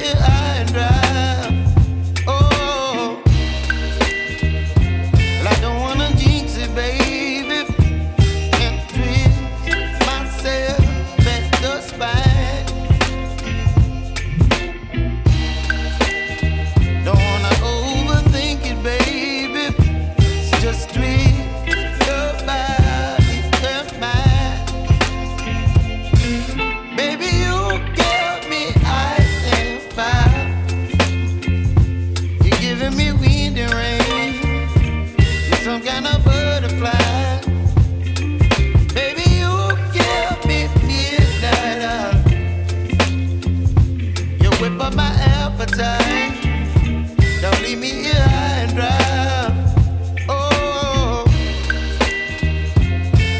here high and dry. Oh, well, I don't wanna jinx it, baby, and twist myself at the spine. Don't wanna overthink it, baby. It's just twist your body and mine. Baby, you give me ice and fire. You're giving me wind and rain. You're some kind of butterfly. Baby, you give me midnight. You whip up my appetite. Don't leave me here high and dry. Oh,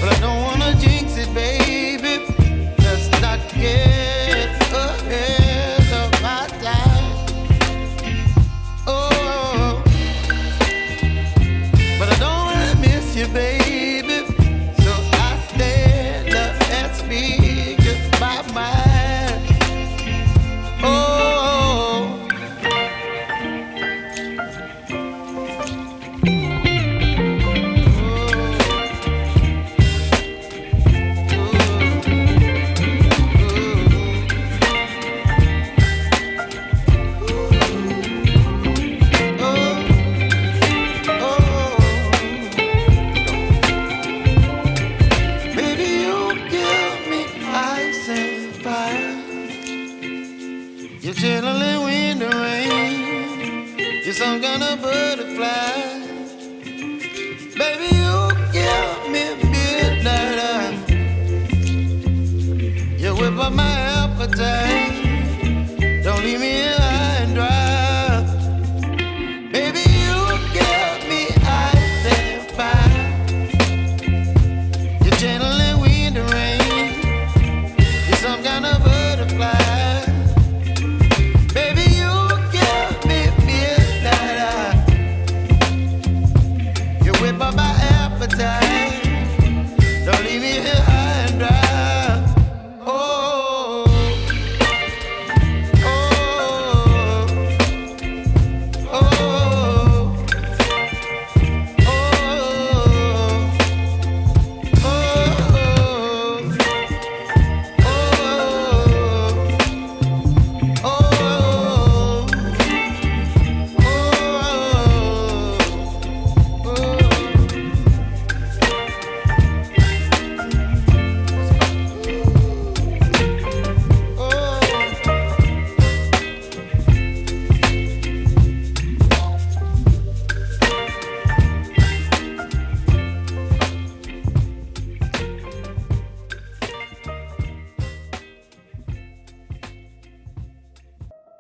but I don't wanna jinx it, baby. Let's not get ahead of my time. Oh, but I don't wanna miss you, baby. So I stand up and speak my mind. Oh. Baby, you give me ice and fire. You're chilling wind and rain. You're some kind of butterfly. Baby, you give me midnight. You whip up my appetite.